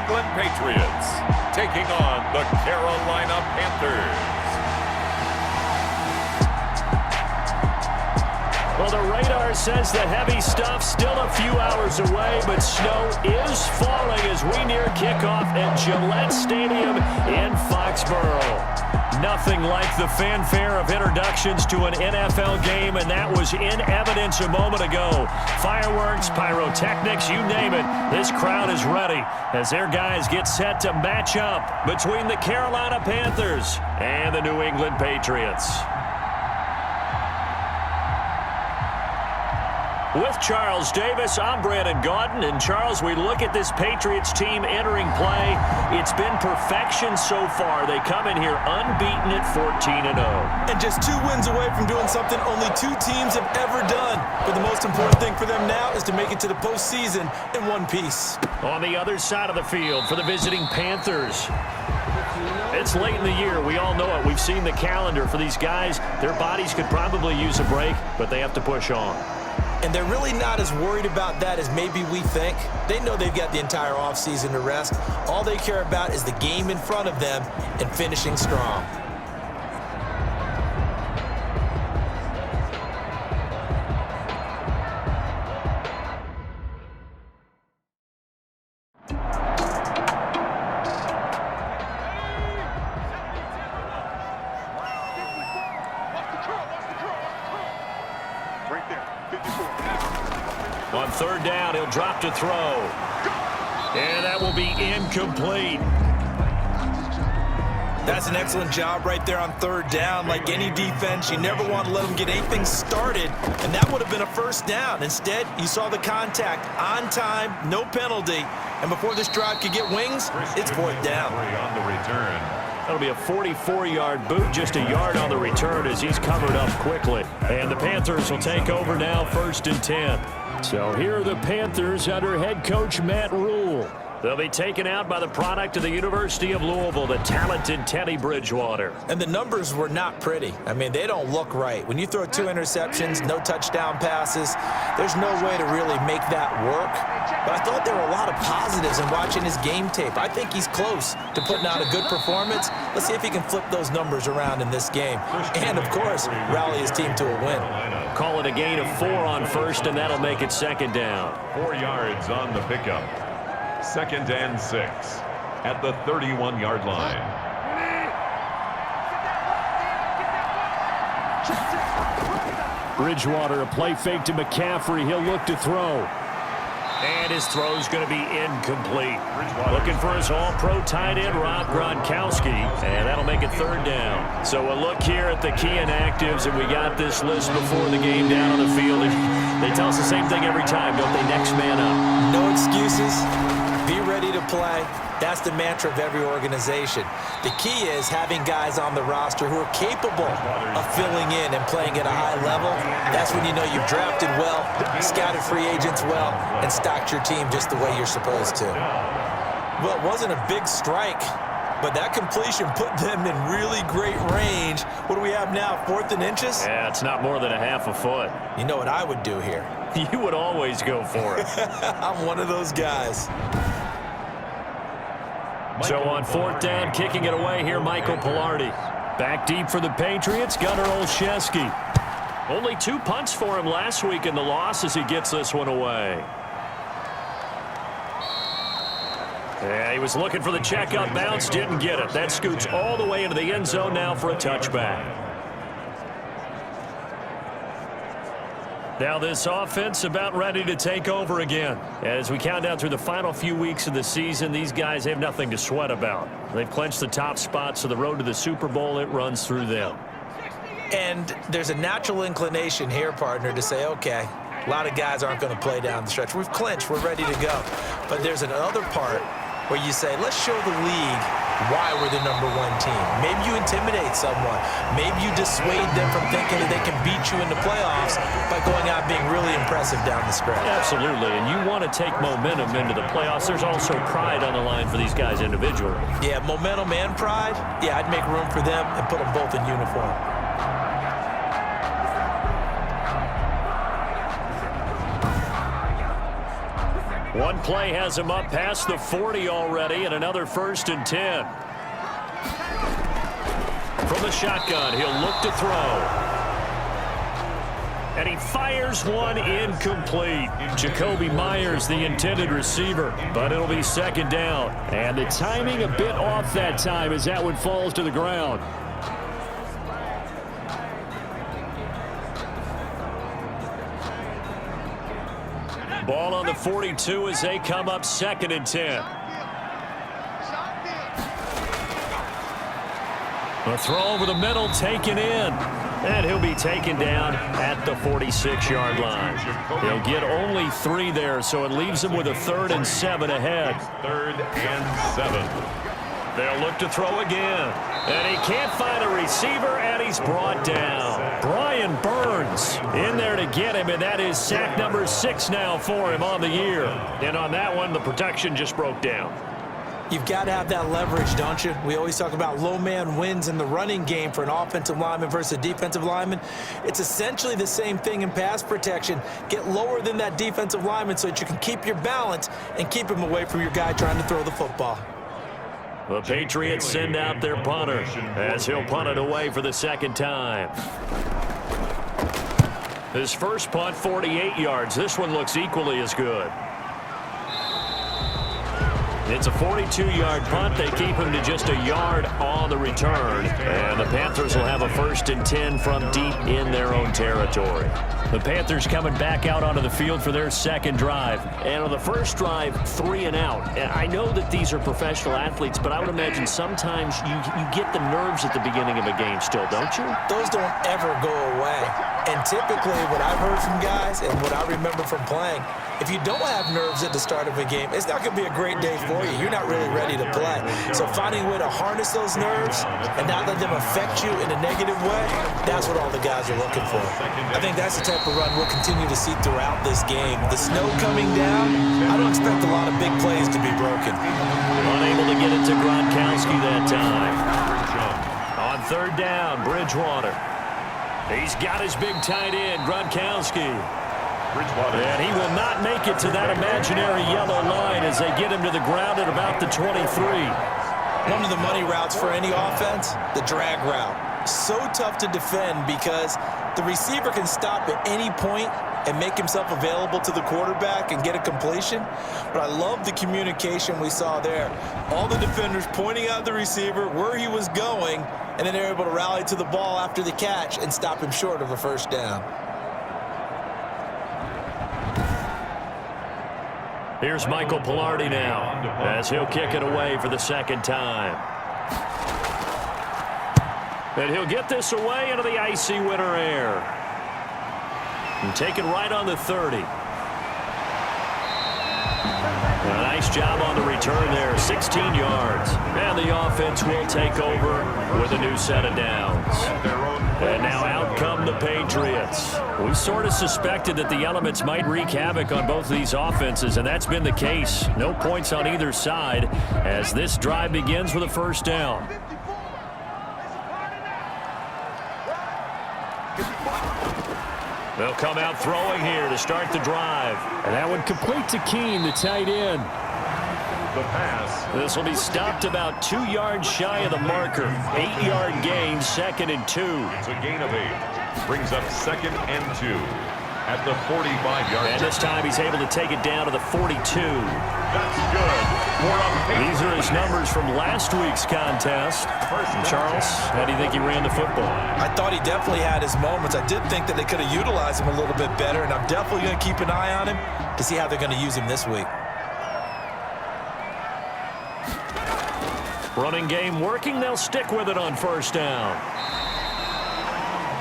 England Patriots taking on the Carolina Panthers. Well, the radar says the heavy stuff still a few hours away, but snow is falling as we near kickoff at Gillette Stadium in Foxborough. Nothing like the fanfare of introductions to an NFL game, and that was in evidence a moment ago. Fireworks, pyrotechnics, you name it. This crowd is ready as their guys get set to match up between the Carolina Panthers and the New England Patriots. With Charles Davis, I'm Brandon Gaudin. And Charles, we look at this Patriots team entering play. It's been perfection so far. They come in here unbeaten at 14-0. And just 2 wins away from doing something only 2 teams have ever done. But the most important thing for them now is to make it to the postseason in one piece. On the other side of the field for the visiting Panthers. It's late in the year. We all know it. We've seen the calendar for these guys. Their bodies could probably use a break, but they have to push on. And they're really not as worried about that as maybe we think. They know they've got the entire offseason to rest. All they care about is the game in front of them and finishing strong. On third down, he'll drop to throw. And that will be incomplete. That's an excellent job right there on third down. Like any defense, you never want to let them get anything started, and that would have been a first down. Instead, you saw the contact on time, no penalty, and before this drive could get wings, it's fourth down. On the return. That'll be a 44-yard boot, just a yard on the return as he's covered up quickly. And the Panthers will take over now, 1st and 10. So here are the Panthers under head coach Matt Rule. They'll be taken out by the product of the University of Louisville, the talented Teddy Bridgewater. And the numbers were not pretty. I mean, they don't look right. When you throw 2 interceptions, no touchdown passes, there's no way to really make that work. But I thought there were a lot of positives in watching his game tape. I think he's close to putting out a good performance. Let's see if he can flip those numbers around in this game. And, of course, rally his team to a win. Call it a gain of 4 on 1st, and that'll make it 2nd down. 4 yards on the pickup. 2nd and 6 at the 31-yard line. Bridgewater, a play fake to McCaffrey. He'll look to throw. And his throw's going to be incomplete. Looking for his all-pro tight end, Rob Gronkowski. And that'll make it 3rd down. So a look here at the key inactives, and we got this list before the game down on the field. And they tell us the same thing every time, don't they? Next man up. No excuses. Be ready to play. That's the mantra of every organization. The key is having guys on the roster who are capable of filling in and playing at a high level. That's when you know you've drafted well, scouted free agents well, and stocked your team just the way you're supposed to. Well, it wasn't a big strike, but that completion put them in really great range. What do we have now, 4th and inches? Yeah, it's not more than a half a foot. You know what I would do here? You would always go for it. I'm one of those guys. So on 4th down, kicking it away here, Michael Pilardi. Back deep for the Patriots, Gunnar Olszewski. Only 2 punts for him last week in the loss as he gets this one away. Yeah, he was looking for the check-up bounce, didn't get it. That scoots all the way into the end zone now for a touchback. Now this offense about ready to take over again. As we count down through the final few weeks of the season, these guys have nothing to sweat about. They've clinched the top spot, so the road to the Super Bowl, it runs through them. And there's a natural inclination here, partner, to say, okay, a lot of guys aren't going to play down the stretch. We've clinched. We're ready to go. But there's another part where you say, let's show the league why we're the #1 team. Maybe you intimidate someone. Maybe you dissuade them from thinking that they can beat you in the playoffs by going out being really impressive down the stretch. Absolutely, and you want to take momentum into the playoffs. There's also pride on the line for these guys individually. Yeah, momentum and pride. Yeah, I'd make room for them and put them both in uniform. One play has him up past the 40 already, and another 1st and 10. From the shotgun, he'll look to throw. And he fires one incomplete. Jacoby Myers, the intended receiver, but it'll be 2nd down. And the timing a bit off that time as that one falls to the ground. Ball on the 42 as they come up 2nd and 10. A throw over the middle, taken in. And he'll be taken down at the 46-yard line. He'll get only 3 there, so it leaves him with a 3rd and 7 ahead. 3rd and 7. They'll look to throw again. And he can't find a receiver, and he's brought down. Brian Burns in there to get him, and that is sack number 6 now for him on the year. And on that one, the protection just broke down. You've got to have that leverage, don't you? We always talk about low man wins in the running game for an offensive lineman versus a defensive lineman. It's essentially the same thing in pass protection. Get lower than that defensive lineman so that you can keep your balance and keep him away from your guy trying to throw the football. The Patriots send out their punter as he'll punt it away for the 2nd time. His first punt, 48 yards. This one looks equally as good. It's a 42-yard punt. They keep him to just a yard on the return. And the Panthers will have a 1st and 10 from deep in their own territory. The Panthers coming back out onto the field for their 2nd drive. And on the first drive, 3 and out. And I know that these are professional athletes, but I would imagine sometimes you get the nerves at the beginning of a game still, don't you? Those don't ever go away. And typically what I've heard from guys and what I remember from playing, if you don't have nerves at the start of a game, it's not going to be a great day for you. You're not really ready to play. So finding a way to harness those nerves and not let them affect you in a negative way, that's what all the guys are looking for. I think that's the type of run we'll continue to see throughout this game. The snow coming down, I don't expect a lot of big plays to be broken. Unable to get it to Gronkowski that time. On 3rd down, Bridgewater. He's got his big tight end, Gronkowski. And he will not make it to that imaginary yellow line as they get him to the ground at about the 23. One of the money routes for any offense, the drag route. So tough to defend because the receiver can stop at any point and make himself available to the quarterback and get a completion. But I love the communication we saw there. All the defenders pointing out the receiver, where he was going, and then they're able to rally to the ball after the catch and stop him short of a 1st down. Here's Michael Pilardi now as he'll kick it away for the 2nd time. And he'll get this away into the icy winter air. And take it right on the 30. A nice job on the return there, 16 yards. And the offense will take over with a new set of downs. And now out come the Patriots. We sort of suspected that the elements might wreak havoc on both of these offenses, and that's been the case. No points on either side as this drive begins with a 1st down. They'll come out throwing here to start the drive. And that one complete to Keene, the tight end. The pass. This will be stopped about 2 yards shy of the marker. 8-yard gain, 2nd and 2. It's a gain of 8. Brings up 2nd and 2 at the 45-yard. And this time he's able to take it down to the 42. That's good. These are his numbers from last week's contest. And Charles, how do you think he ran the football? I thought he definitely had his moments. I did think that they could have utilized him a little bit better, and I'm definitely going to keep an eye on him to see how they're going to use him this week. Running game working. They'll stick with it on 1st down.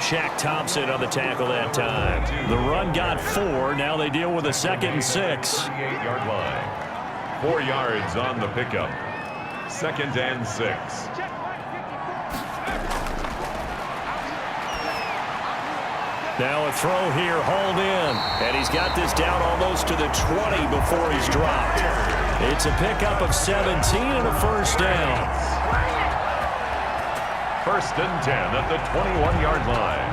Shaq Thompson on the tackle that time. The run got 4. Now they deal with a 2nd and 6. 38-yard line. 4 yards on the pickup. 2nd and 6. Now a throw here, hauled in. And he's got this down almost to the 20 before he's dropped. It's a pickup of 17 and a 1st down. 1st and 10 at the 21-yard line.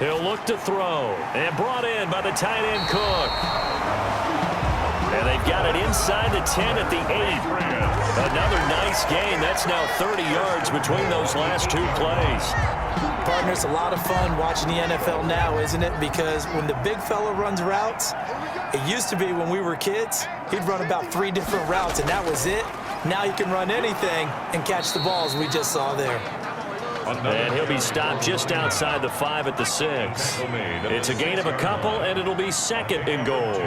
He'll look to throw. And brought in by the tight end Cook. And they've got it inside the 10 at the 8. Another nice gain. That's now 30 yards between those last two plays. Partner, it's a lot of fun watching the NFL now, isn't it? Because when the big fella runs routes, it used to be when we were kids, he'd run about 3 different routes, and that was it. Now he can run anything and catch the balls we just saw there. And he'll be stopped just outside the 5 at the 6. It's a gain of a couple, and it'll be 2nd and goal.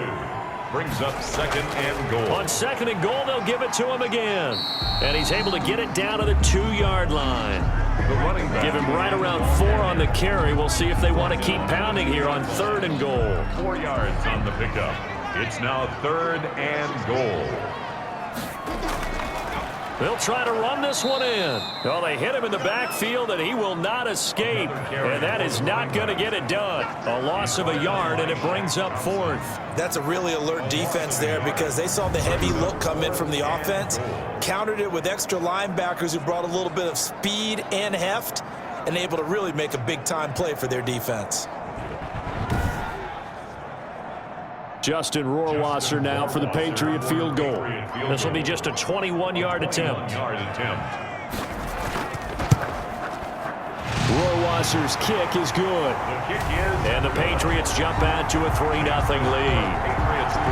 Brings up 2nd and goal. On 2nd and goal, they'll give it to him again. And he's able to get it down to the 2-yard line. The running back. Give him right around 4 on the carry. We'll see if they want to keep pounding here on 3rd and goal. 4 yards on the pickup. It's now 3rd and goal. They'll try to run this one in. Well, they hit him in the backfield, and he will not escape. And that is not going to get it done. A loss of a yard, and it brings up 4th. That's a really alert defense there because they saw the heavy look come in from the offense, countered it with extra linebackers who brought a little bit of speed and heft, and able to really make a big-time play for their defense. Justin Rohrwasser now for the Patriot field goal. This will be just a 21-yard attempt. Rohrwasser's kick is good. And the Patriots jump out to a 3-0 lead. Patriots 3,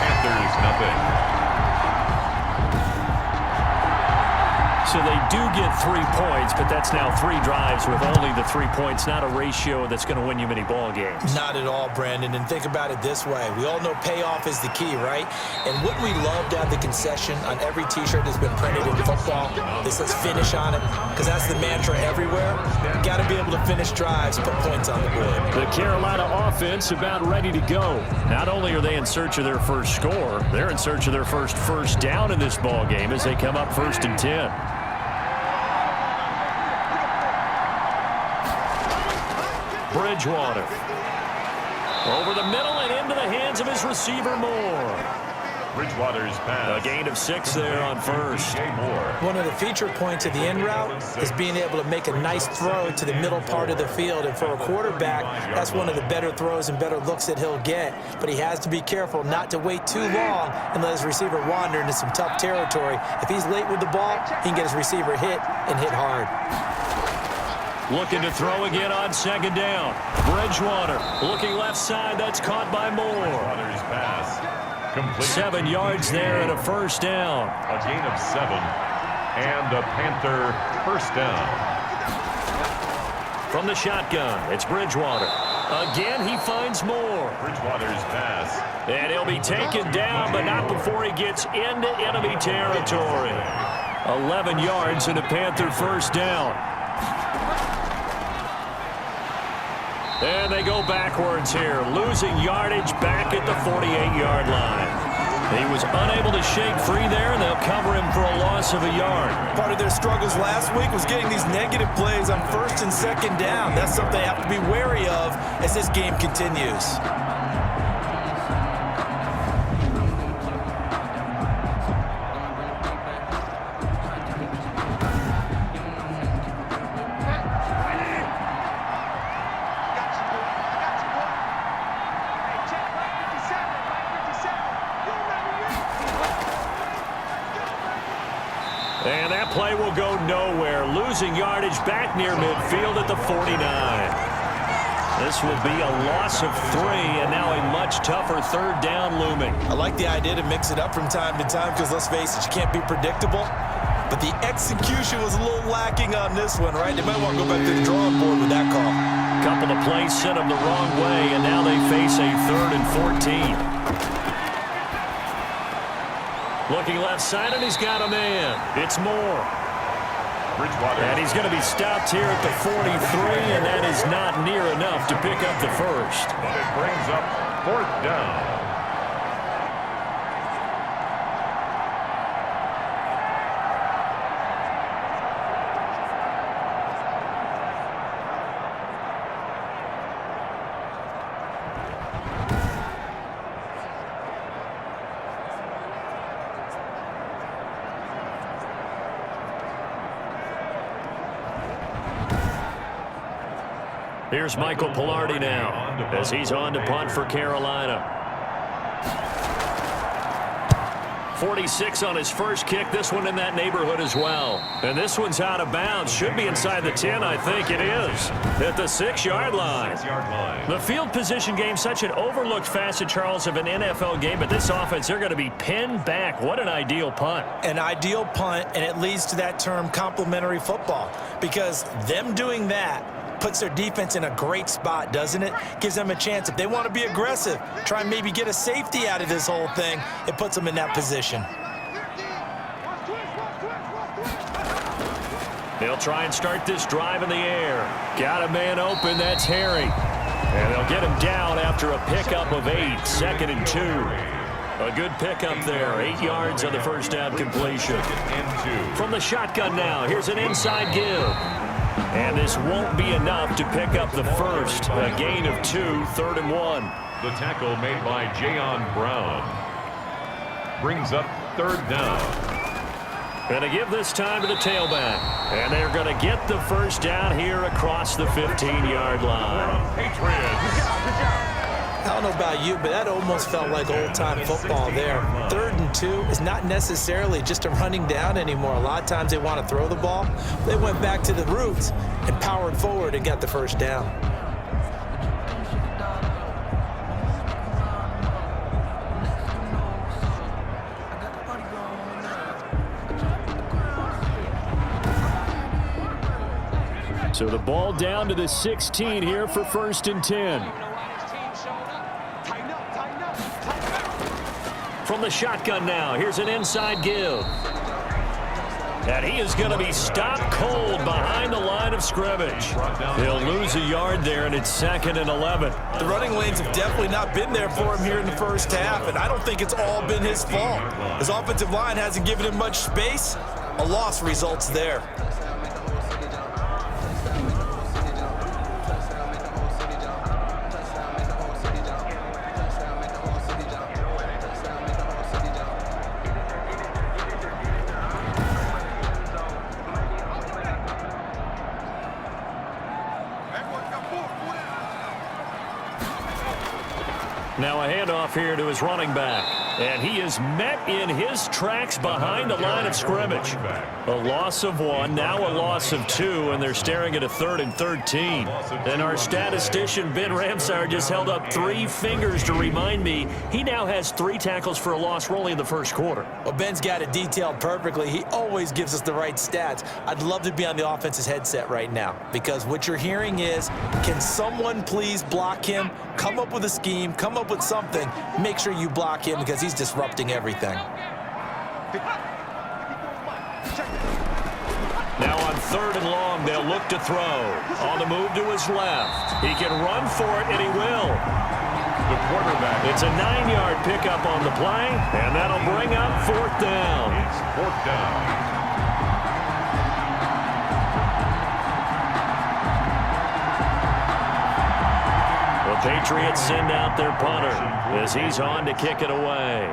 Panthers 0. So they do get 3 points, but that's now 3 drives with only the 3 points. Not a ratio that's going to win you many ball games. Not at all, Brandon. And think about it this way. We all know payoff is the key, right? And wouldn't we love to have the concession on every T-shirt that's been printed in football that says finish on it? Because that's the mantra everywhere. Got to be able to finish drives, put points on the board. The Carolina offense about ready to go. Not only are they in search of their first score, they're in search of their first down in this ball game as they come up 1st and 10. Bridgewater. Over the middle and into the hands of his receiver, Moore. Bridgewater's pass. A gain of 6 there on 1st. One of the feature points of the in route is being able to make a nice throw to the middle part of the field. And for a quarterback, that's one of the better throws and better looks that he'll get. But he has to be careful not to wait too long and let his receiver wander into some tough territory. If he's late with the ball, he can get his receiver hit and hit hard. Looking to throw again on 2nd down. Bridgewater looking left side. That's caught by Moore. Bridgewater's pass. Complete. 7 yards there and a 1st down. A gain of 7. And a Panther 1st down. From the shotgun, it's Bridgewater. Again, he finds Moore. Bridgewater's pass. And he'll be taken down, but not before he gets into enemy territory. 11 yards and a Panther 1st down. And they go backwards here, losing yardage back at the 48-yard line. He was unable to shake free there, and they'll cover him for a loss of a yard. Part of their struggles last week was getting these negative plays on 1st and 2nd down. That's something they have to be wary of as this game continues. And that play will go nowhere, losing yardage back near midfield at the 49. This will be a loss of 3, and now a much tougher 3rd down looming. I like the idea to mix it up from time to time because, let's face it, you can't be predictable. But the execution was a little lacking on this one, right? They might want to go back to the drawing board with that call. Couple of plays sent them the wrong way, and now they face a 3rd and 14. Looking left side, and he's got a man. It's Moore. Bridgewater. And he's going to be stopped here at the 43, and that is not near enough to pick up the 1st. But it brings up 4th down. Here's Michael Pilardi now as he's on to punt for Carolina. 46 on his first kick. This one in that neighborhood as well. And this one's out of bounds. Should be inside the 10. I think it is. At the 6-yard line. The field position game, such an overlooked facet, Charles, of an NFL game. But this offense, they're going to be pinned back. What an ideal punt. An ideal punt, and it leads to that term complementary football. Because them doing that puts their defense in a great spot, doesn't it? Gives them a chance. If they want to be aggressive, try and maybe get a safety out of this whole thing, it puts them in that position. They'll try and start this drive in the air. Got a man open. That's Harry. And they'll get him down after a pickup of 8. 2nd and 2. A good pickup there. 8 yards on the first down completion. From the shotgun now, here's an inside give. And this won't be enough to pick up the first. A gain of 2, 3rd and 1. The tackle made by Jayon Brown brings up 3rd down. Going to give this time to the tailback. And they're going to get the first down here across the 15-yard line. Patriots. I don't know about you, but that almost felt like old-time football there. 3rd and 2 is not necessarily just a running down anymore. A lot of times they want to throw the ball. They went back to the roots and powered forward and got the first down. So the ball down to the 16 here for 1st and 10. From the shotgun now, here's an inside give. And he is going to be stopped cold behind the line of scrimmage. He'll lose a yard there, and it's 2nd and 11. The running lanes have definitely not been there for him here in the first half, and I don't think it's all been his fault. His offensive line hasn't given him much space. A loss results there. Now a handoff here to his running back. And he is met in his tracks behind the line of scrimmage. A loss of 1, now a loss of 2, and they're staring at a 3rd and 13. And our statistician, Ben Ramsar, just held up 3 fingers to remind me he now has 3 tackles for a loss rolling in the first quarter. Well, Ben's got it detailed perfectly. He always gives us the right stats. I'd love to be on the offense's headset right now, because what you're hearing is, can someone please block him? Come up with a scheme, come up with something. Make sure you block him, because he's disrupting everything. Now on 3rd and long, they'll look to throw. On the move to his left. He can run for it, and he will. The quarterback. It's a 9-yard pickup on the play, and that'll bring up 4th down. It's 4th down. The Patriots send out their punter as he's on to kick it away.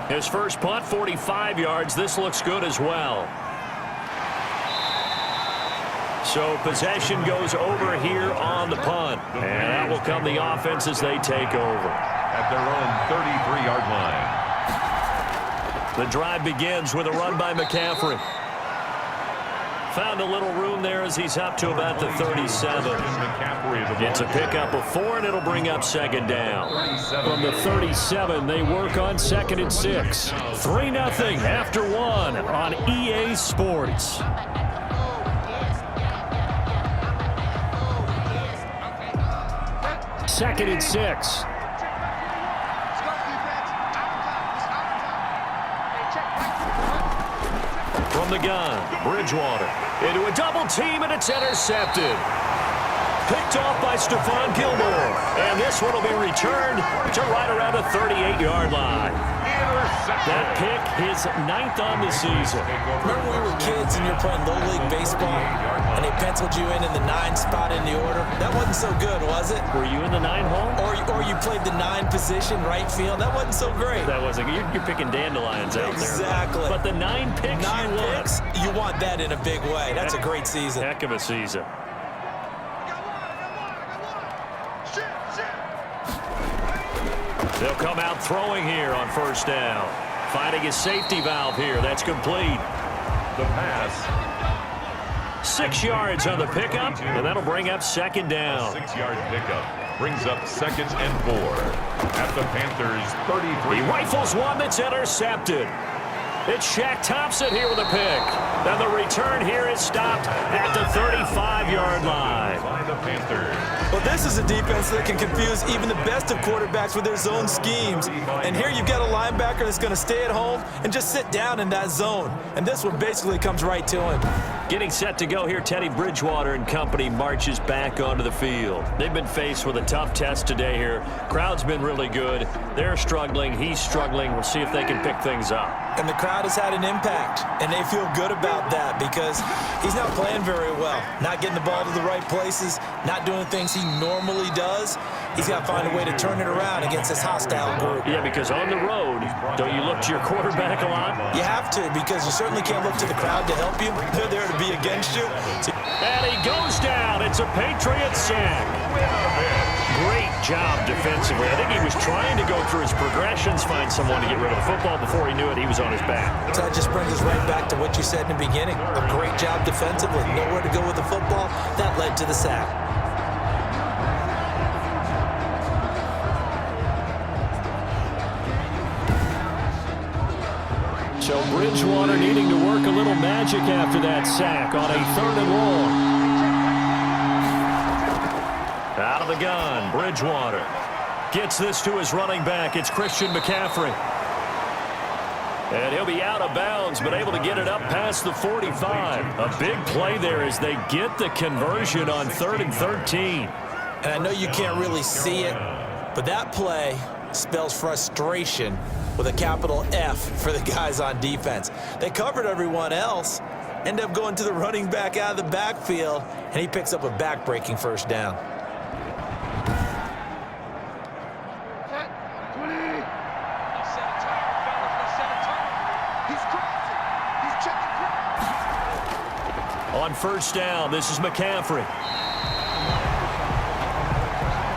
His first punt, 45 yards. This looks good as well. So possession goes over here on the punt. And that will come the offense as they take over. At their own 33-yard line. The drive begins with a run by McCaffrey. Found a little room there as he's up to about the 37. It's a pickup of 4, and it'll bring up 2nd down. From the 37, they work on 2nd and 6. 3-0 after 1 on EA Sports. Second and 6. From the gun, Bridgewater into a double team, and it's intercepted. Picked off by Stephon Gilmore. And this one will be returned to right around the 38-yard line. That pick, his 9th on the season. Remember when we were kids and you're playing Little League Baseball and they penciled you in the 9 spot in the order? That wasn't so good, was it? Were you in the 9 hole? Or you played the 9 position, right field? That wasn't so great. That wasn't. You're picking dandelions out there. Exactly. But the 9 picks you want that in a big way. That's a great season. Heck of a season. They'll come out throwing here on first down. Finding his safety valve here. That's complete. The pass. 6 yards on the pickup, and that'll bring up second down. 6-yard pickup brings up 2nd and 4 at the Panthers' 33. He rifles one that's intercepted. It's Shaq Thompson here with a pick. Then the return here is stopped at the 35-yard line. By the Panthers. Well, this is a defense that can confuse even the best of quarterbacks with their zone schemes. And here you've got a linebacker that's going to stay at home and just sit down in that zone. And this one basically comes right to him. Getting set to go here, Teddy Bridgewater and company marches back onto the field. They've been faced with a tough test today here. Crowd's been really good. They're struggling. He's struggling. We'll see if they can pick things up. And the crowd has had an impact, and they feel good about that because he's not playing very well. Not getting the ball to the right places, not doing things he normally does. He's got to find a way to turn it around against this hostile group. Yeah, because on the road, don't you look to your quarterback a lot? You have to, because you certainly can't look to the crowd to help you. They're there to be against you. And he goes down. It's a Patriot sack. Great job defensively. I think he was trying to go through his progressions, find someone to get rid of the football. Before he knew it, he was on his back. So that just brings us right back to what you said in the beginning. A great job defensively. Nowhere to go with the football. That led to the sack. So Bridgewater needing to work a little magic after that sack on a 3rd and long. Out of the gun, Bridgewater gets this to his running back. It's Christian McCaffrey. And he'll be out of bounds, but able to get it up past the 45. A big play there as they get the conversion on 3rd and 13. And I know you can't really see it, but that play spells frustration with a capital F for the guys on defense. They covered everyone else, end up going to the running back out of the backfield, and he picks up a back-breaking first down. On first down, this is McCaffrey.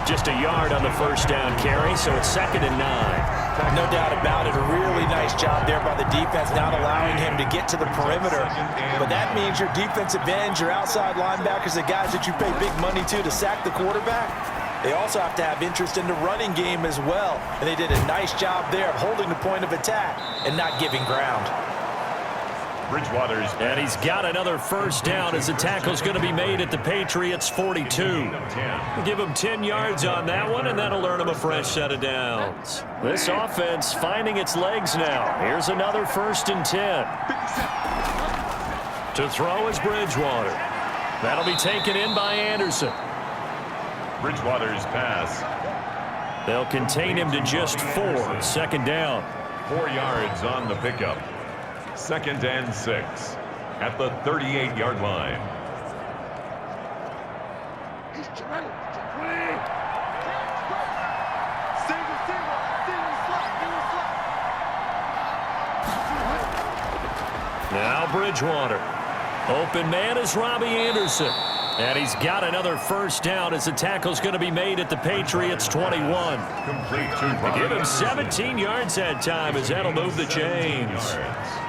Just a yard on the first down carry, so it's 2nd and 9. No doubt about it. A really nice job there by the defense, not allowing him to get to the perimeter. But that means your defensive ends, your outside linebackers, the guys that you pay big money to sack the quarterback, they also have to have interest in the running game as well. And they did a nice job there of holding the point of attack and not giving ground. Bridgewater's. And he's got another first down as the tackle's going to be made at the Patriots' 42. Give him 10 yards on that one, and that'll earn him a fresh set of downs. This offense finding its legs now. Here's another 1st and 10. To throw is Bridgewater. That'll be taken in by Anderson. Bridgewater's pass. They'll contain him to just 4. 2nd down. 4 yards on the pickup. 2nd and 6 at the 38-yard line. Now Bridgewater. Open man is Robbie Anderson. And he's got another first down as the tackle's going to be made at the Patriots' 21. Complete to Give him 17 yards that time as that'll move the chains.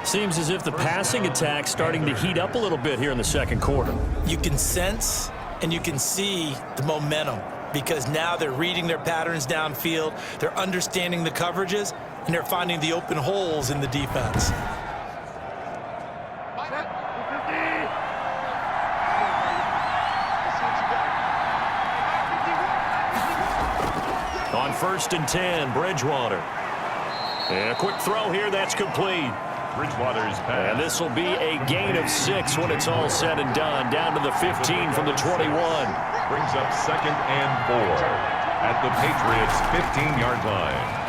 Seems as if the passing attack's starting to heat up a little bit here in the 2nd quarter. You can sense and you can see the momentum because now they're reading their patterns downfield, they're understanding the coverages, and they're finding the open holes in the defense. On 1st and 10, Bridgewater. And a quick throw here, that's complete. Bridgewater's pass. And this will be a gain of 6 when it's all said and done. Down to the 15 from the 21. Brings up 2nd and 4 at the Patriots' 15-yard line.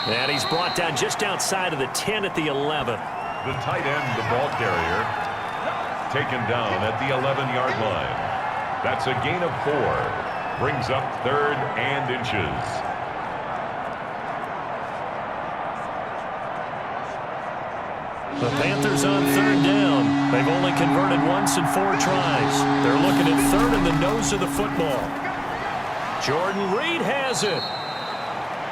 And he's brought down just outside of the 10 at the 11. The tight end, the ball carrier, taken down at the 11-yard line. That's a gain of 4. Brings up 3rd and inches. The Panthers on 3rd down. They've only converted once in 4 tries. They're looking at 3rd in the nose of the football. Jordan Reed has it.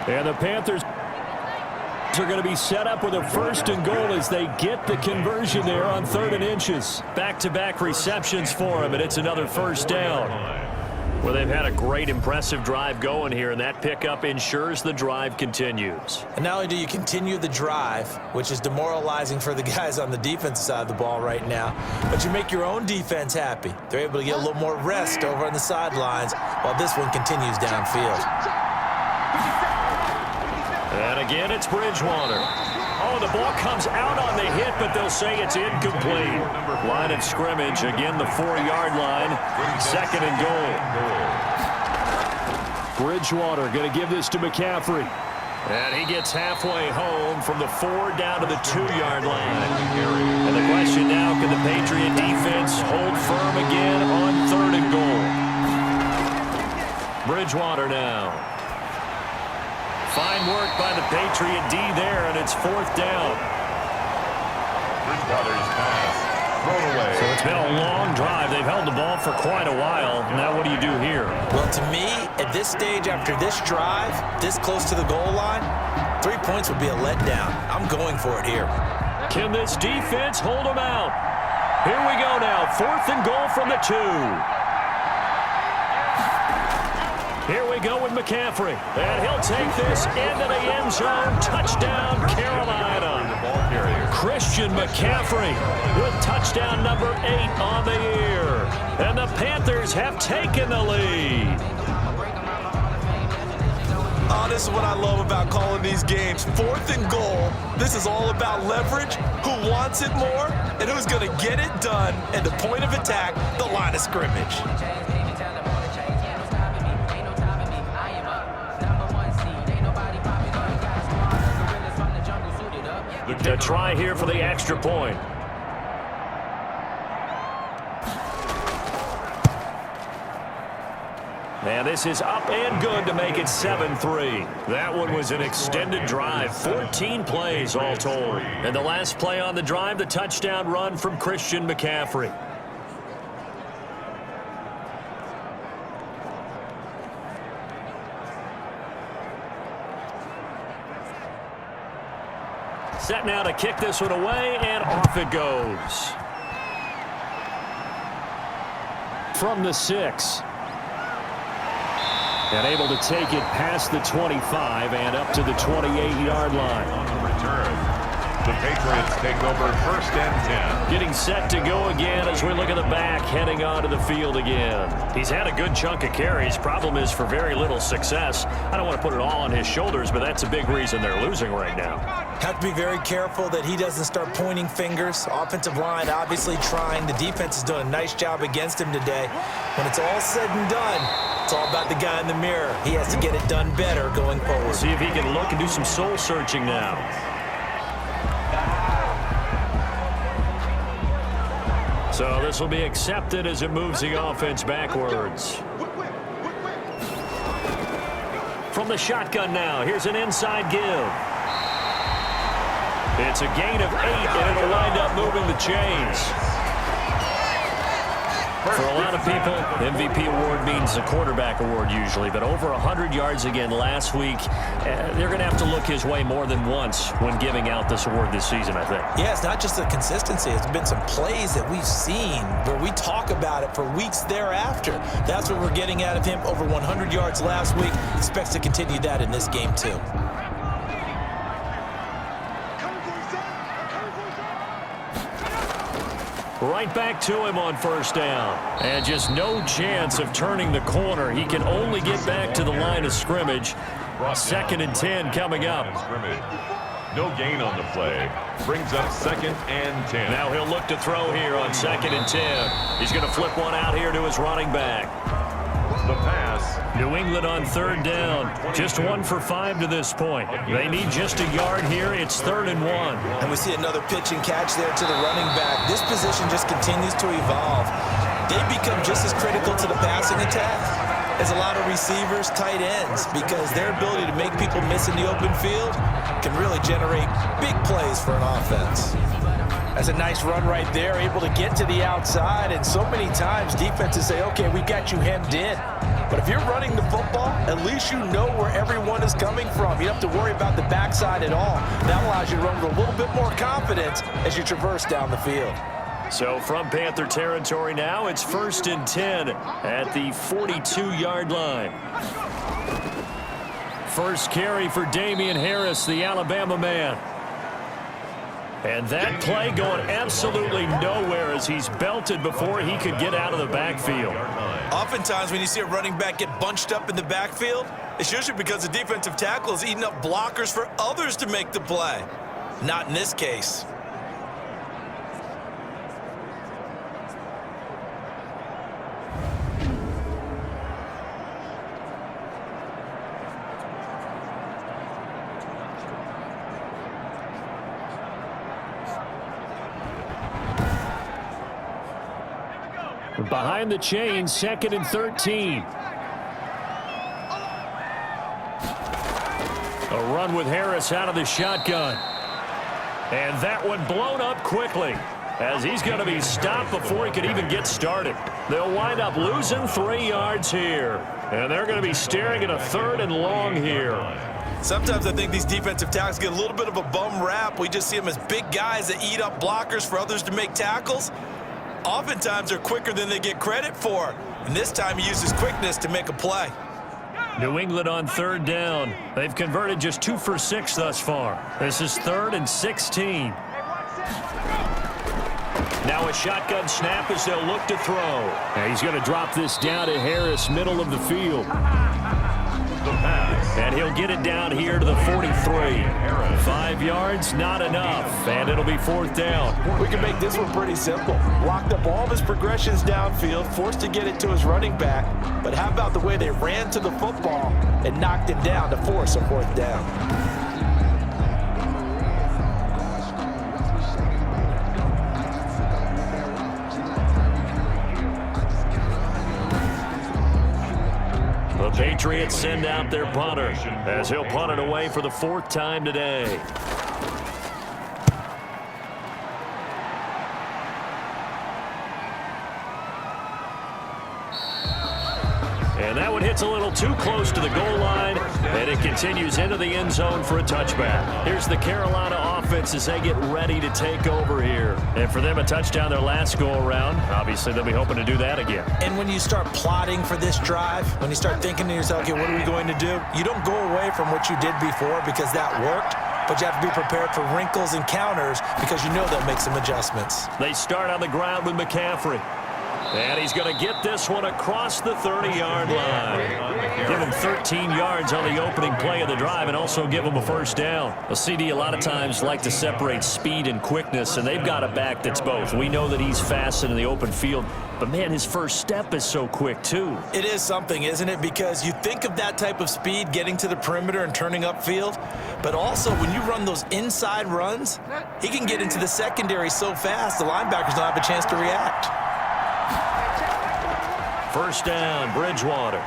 And the Panthers are going to be set up with a 1st and goal as they get the conversion there on 3rd and inches. Back-to-back receptions for him, and it's another 1st down. Well, they've had a great, impressive drive going here, and that pickup ensures the drive continues. And not only do you continue the drive, which is demoralizing for the guys on the defensive side of the ball right now, but you make your own defense happy. They're able to get a little more rest over on the sidelines while this one continues downfield. And again, it's Bridgewater. Oh, the ball comes out on the hit, but they'll say it's incomplete. Line of scrimmage, again, the 4-yard line. 2nd and goal. Bridgewater going to give this to McCaffrey. And he gets halfway home from the 4 down to the 2-yard line. And the question now, can the Patriot defense hold firm again on 3rd and goal? Bridgewater now. Fine work by the Patriot D there, and it's 4th down. Bridgewater's pass thrown away. So it's been a long drive. They've held the ball for quite a while. Now what do you do here? Well, to me, at this stage after this drive, this close to the goal line, 3 points would be a letdown. I'm going for it here. Can this defense hold them out? Here we go now. 4th and goal from the 2. Here we go with McCaffrey. And he'll take this into the end zone. Touchdown, Carolina. Christian McCaffrey with touchdown number 8 on the year. And the Panthers have taken the lead. Oh, this is what I love about calling these games. 4th and goal. This is all about leverage, who wants it more, and who's going to get it done at the point of attack, the line of scrimmage. To try here for the extra point. And this is up and good to make it 7-3. That one was an extended drive. 14 plays all told. And the last play on the drive, the touchdown run from Christian McCaffrey. Set now to kick this one away, and off it goes. From the 6. And able to take it past the 25 and up to the 28-yard line. On the return, the Patriots take over 1st and 10. Getting set to go again as we look at the back, heading onto the field again. He's had a good chunk of carries. Problem is for very little success. I don't want to put it all on his shoulders, but that's a big reason they're losing right now. Have to be very careful that he doesn't start pointing fingers. Offensive line obviously trying. The defense is doing a nice job against him today. When it's all said and done, it's all about the guy in the mirror. He has to get it done better going forward. See if he can look and do some soul searching now. So this will be accepted as it moves the offense backwards. From the shotgun now, here's an inside give. It's a gain of 8, and it'll wind up moving the chains. For a lot of people, MVP award means a quarterback award usually, but over 100 yards again last week. They're going to have to look his way more than once when giving out this award this season, I think. Yeah, it's not just the consistency. It's been some plays that we've seen where we talk about it for weeks thereafter. That's what we're getting out of him. Over 100 yards last week. Expects to continue that in this game, too. Right back to him on 1st down. And just no chance of turning the corner. He can only get back to the line of scrimmage. 2nd and 10 coming up. No gain on the play. Brings up 2nd and 10. Now he'll look to throw here on 2nd and 10. He's going to flip one out here to his running back. The pass New England on third down. Just 1 for 5 to this point. They need just a yard here. It's 3rd and 1. And we see another pitch and catch there to the running back. This position just continues to evolve. They become just as critical to the passing attack as a lot of receivers, tight ends, because their ability to make people miss in the open field can really generate big plays for an offense. That's a nice run right there, able to get to the outside, and so many times defenses say, okay, we got you hemmed in. But if you're running the football, at least you know where everyone is coming from. You don't have to worry about the backside at all. That allows you to run with a little bit more confidence as you traverse down the field. So from Panther territory now, it's 1st and 10 at the 42-yard line. First carry for Damian Harris, the Alabama man. And that play going absolutely nowhere as he's belted before he could get out of the backfield. Oftentimes when you see a running back get bunched up in the backfield, it's usually because the defensive tackle is eating up blockers for others to make the play. Not in this case. Behind the chains, 2nd and 13. A run with Harris out of the shotgun. And that one blown up quickly as he's going to be stopped before he could even get started. They'll wind up losing 3 yards here. And they're going to be staring at a 3rd and long here. Sometimes I think these defensive tackles get a little bit of a bum rap. We just see them as big guys that eat up blockers for others to make tackles. Oftentimes they're quicker than they get credit for. And this time he uses quickness to make a play. New England on 3rd down. They've converted just 2 for 6 thus far. This is 3rd and 16. Now a shotgun snap as they'll look to throw. And he's going to drop this down to Harris, middle of the field. And he'll get it down here to the 43. 5 yards, not enough. And it'll be 4th down. We can make this one pretty simple. Locked up all of his progressions downfield, forced to get it to his running back. But how about the way they ran to the football and knocked it down to force a 4th down? The Patriots send out their punter as he'll punt it away for the 4th time today. And that one hits a little too close to the goal line, and it continues into the end zone for a touchback. Here's the Carolina offense as they get ready to take over here. And for them, a touchdown their last go-around. Obviously, they'll be hoping to do that again. And when you start plotting for this drive, when you start thinking to yourself, okay, what are we going to do? You don't go away from what you did before because that worked, but you have to be prepared for wrinkles and counters because you know they'll make some adjustments. They start on the ground with McCaffrey. And he's going to get this one across the 30-yard line. Give him 13 yards on the opening play of the drive and also give him a 1st down. A CD a lot of times like to separate speed and quickness, and they've got a back that's both. We know that he's fast in the open field, but, man, his first step is so quick, too. It is something, isn't it? Because you think of that type of speed getting to the perimeter and turning upfield, but also when you run those inside runs, he can get into the secondary so fast the linebackers don't have a chance to react. 1st down, Bridgewater.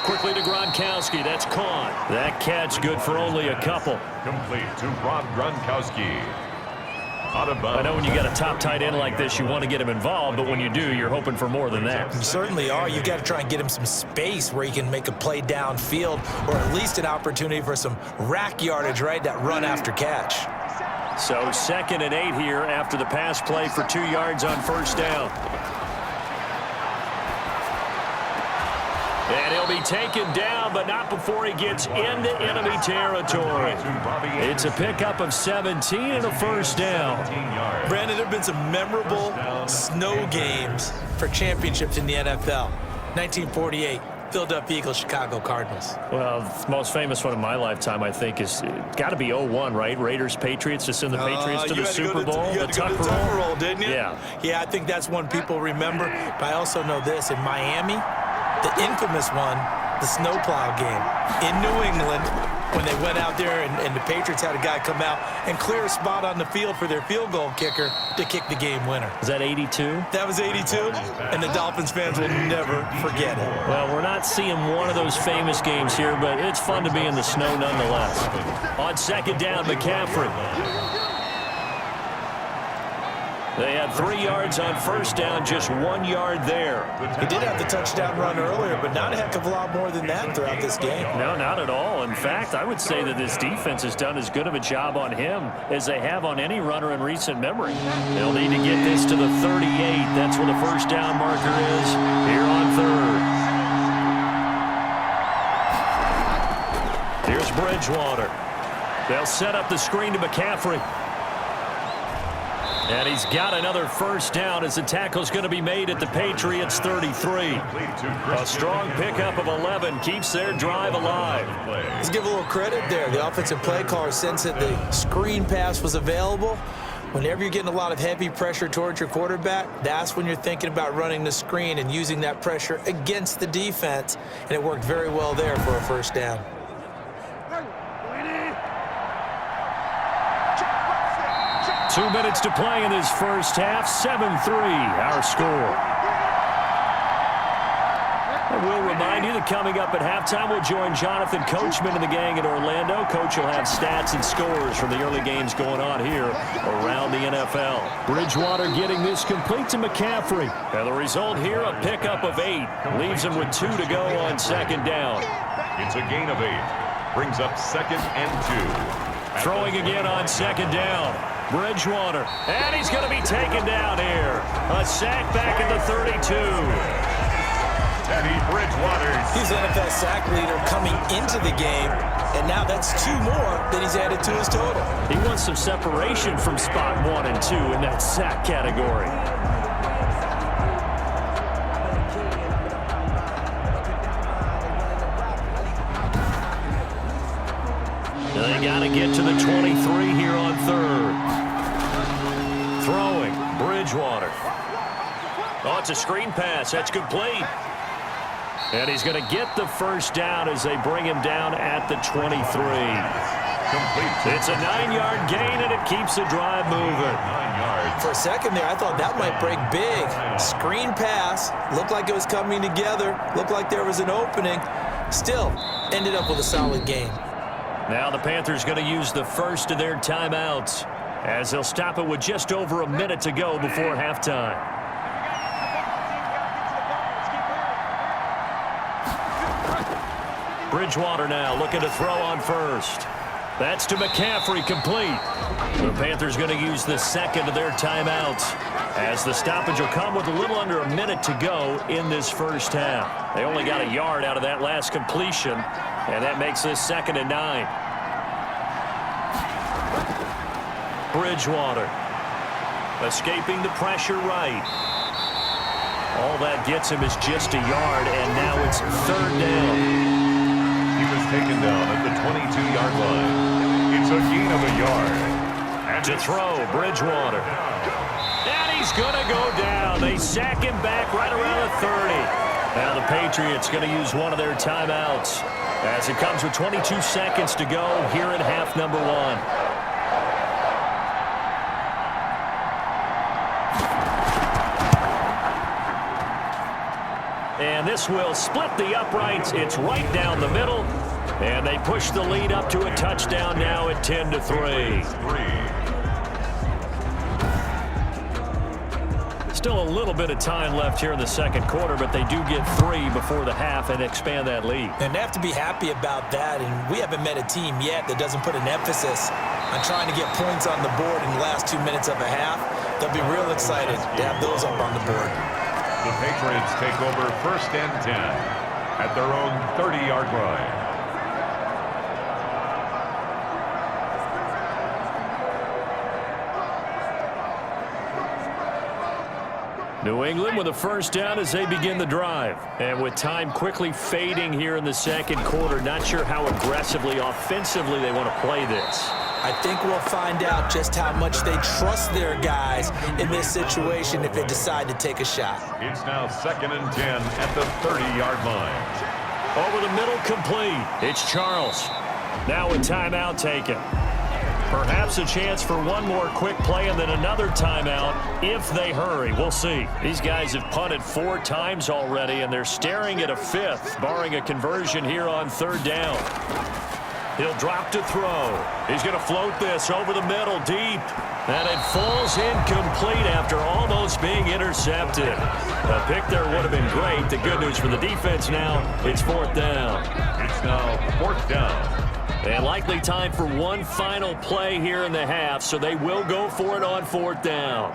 Quickly to Gronkowski. That's caught. That catch good for only a couple. Complete to Rob Gronkowski. Out of bounds. I know when you got a top tight end like this, you want to get him involved, but when you do, you're hoping for more than that. You certainly are. You got to try and get him some space where he can make a play downfield or at least an opportunity for some rack yardage, right? That run after catch. So 2nd and 8 here after the pass play for 2 yards on 1st down. And he'll be taken down, but not before he gets into enemy territory. It's a pickup of 17 and a 1st down. Brandon, there have been some memorable snow games for championships in the NFL. 1948, Philadelphia Eagles, Chicago Cardinals. Well, the most famous one of my lifetime, I think, is got to be 0-1, right? Raiders, Patriots, to send the Patriots to the Super Bowl. You had to go to the Tucker Roll, didn't you? Yeah. Yeah, I think that's one people remember. But I also know this. In Miami, the infamous one the snowplow game. In New England, when they went out there and the Patriots had a guy come out and clear a spot on the field for their field goal kicker to kick the game winner. Is that 82? That was 82, and the Dolphins fans will never forget it. Well, we're not seeing one of those famous games here, but it's fun to be in the snow nonetheless. On second down, McCaffrey. They had 3 yards on first down, just 1 yard there. He did have the touchdown run earlier, but not a heck of a lot more than that throughout this game. No, not at all. In fact, I would say that this defense has done as good of a job on him as they have on any runner in recent memory. They'll need to get this to the 38. That's where the first down marker is here on third. Here's Bridgewater. They'll set up the screen to McCaffrey. And he's got another first down as the tackle's going to be made at the Patriots' 33. A strong pickup of 11 keeps their drive alive. Let's give a little credit there. The offensive play caller sensed that the screen pass was available. Whenever you're getting a lot of heavy pressure towards your quarterback, that's when you're thinking about running the screen and using that pressure against the defense. And it worked very well there for a first down. 2 minutes to play in this first half. 7-3, our score. And we'll remind you that coming up at halftime, we'll join Jonathan Coachman and the gang in Orlando. Coach will have stats and scores from the early games going on here around the NFL. Bridgewater getting this complete to McCaffrey. And the result here, a pickup of 8. Leaves him with 2 to go on second down. It's a gain of 8. Brings up 2nd and 2. Throwing again on second down. Bridgewater, and he's going to be taken down here. A sack back at the 32. Teddy Bridgewater. He's NFL sack leader coming into the game, and now that's 2 more that he's added to his total. He wants some separation from spot 1 and 2 in that sack category. They got to get to the 23 here on third. Throwing, Bridgewater. Oh, it's a screen pass. That's complete. And he's going to get the first down as they bring him down at the 23. Complete. It's a 9-yard gain, and it keeps the drive moving. 9 yards. For a second there, I thought that might break big. Screen pass. Looked like it was coming together. Looked like there was an opening. Still, ended up with a solid game. Now the Panthers going to use the first of their timeouts as they'll stop it with just over a minute to go before halftime. Bridgewater now looking to throw on first. That's to McCaffrey, complete. The Panthers going to use the second of their timeouts as the stoppage will come with a little under a minute to go in this first half. They only got a yard out of that last completion, and that makes this 2nd and 9. Bridgewater escaping the pressure right. All that gets him is just a yard, and now it's 3rd down. He was taken down at the 22-yard line. It's a gain of a yard. And to throw, Bridgewater. And he's going to go down. They sack him back right around the 30. Now the Patriots going to use one of their timeouts as it comes with 22 seconds to go here in half number 1. And this will split the uprights. It's right down the middle. And they push the lead up to a touchdown now at 10-3. Still a little bit of time left here in the second quarter, but they do get 3 before the half and expand that lead. And they have to be happy about that. And we haven't met a team yet that doesn't put an emphasis on trying to get points on the board in the last 2 minutes of a half. They'll be real excited to have those up on the board. The Patriots take over 1st and 10 at their own 30-yard line. New England with a first down as they begin the drive. And with time quickly fading here in the second quarter, not sure how aggressively, offensively they want to play this. I think we'll find out just how much they trust their guys in this situation if they decide to take a shot. It's now 2nd and 10 at the 30-yard line. Over the middle, complete. It's Charles. Now a timeout taken. Perhaps a chance for one more quick play and then another timeout if they hurry. We'll see. These guys have punted 4 times already, and they're staring at a 5th, barring a conversion here on 3rd down. He'll drop to throw. He's going to float this over the middle, deep. And it falls incomplete after almost being intercepted. A pick there would have been great. The good news for the defense now, it's 4th down. It's now 4th down. And likely time for one final play here in the half, so they will go for it on 4th down.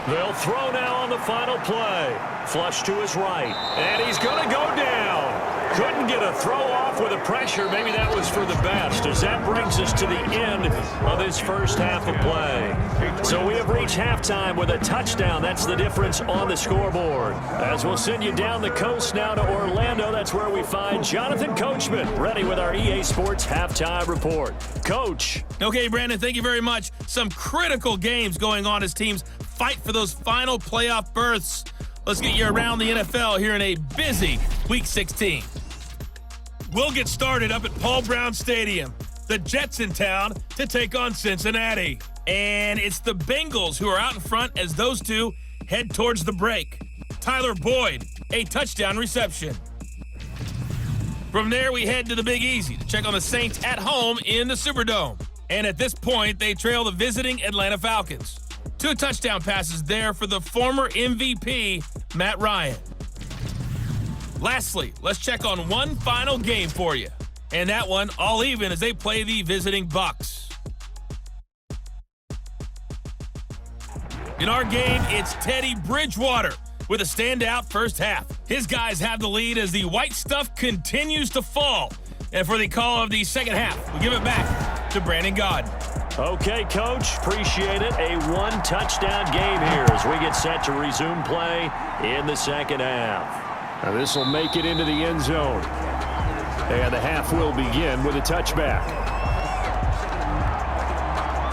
They'll throw now on the final play. Flush to his right. And he's going to go down. Couldn't get a throw off with the pressure. Maybe that was for the best, as that brings us to the end of this first half of play. So we have reached halftime with a touchdown. That's the difference on the scoreboard. As we'll send you down the coast now to Orlando, that's where we find Jonathan Coachman, ready with our EA Sports Halftime Report. Coach. Okay, Brandon, thank you very much. Some critical games going on as teams fight for those final playoff berths. Let's get you around the NFL here in a busy Week 16. We'll get started up at Paul Brown Stadium. The Jets in town to take on Cincinnati. And it's the Bengals who are out in front as those two head towards the break. Tyler Boyd, a touchdown reception. From there, we head to the Big Easy to check on the Saints at home in the Superdome. And at this point, they trail the visiting Atlanta Falcons. 2 touchdown passes there for the former MVP, Matt Ryan. Lastly, let's check on one final game for you. And that one all even as they play the visiting Bucs. In our game, it's Teddy Bridgewater with a standout first half. His guys have the lead as the white stuff continues to fall. And for the call of the second half, we give it back to Brandon Gaudin. Okay, Coach, appreciate it. A 1-touchdown game here as we get set to resume play in the second half. Now this will make it into the end zone. And the half will begin with a touchback.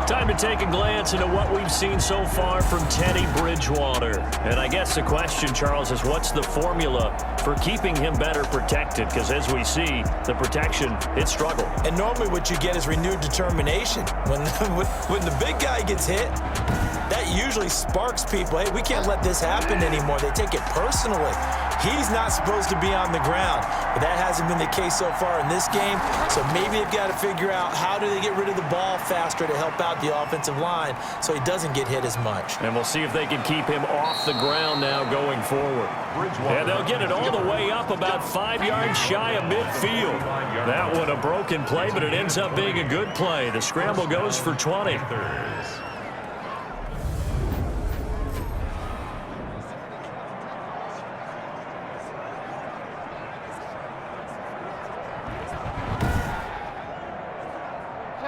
Time to take a glance into what we've seen so far from Teddy Bridgewater. And I guess the question, Charles, is what's the formula for keeping him better protected? Because as we see, the protection, it struggled. And normally what you get is renewed determination. When the big guy gets hit, that usually sparks people. Hey, we can't let this happen anymore. They take it personally. He's not supposed to be on the ground, but that hasn't been the case so far in this game. So maybe they've got to figure out how do they get rid of the ball faster to help out the offensive line so he doesn't get hit as much. And we'll see if they can keep him off the ground now going forward. And they'll get it all the way up about 5 yards shy of midfield. That one a broken play, but it ends up being a good play. The scramble goes for 20.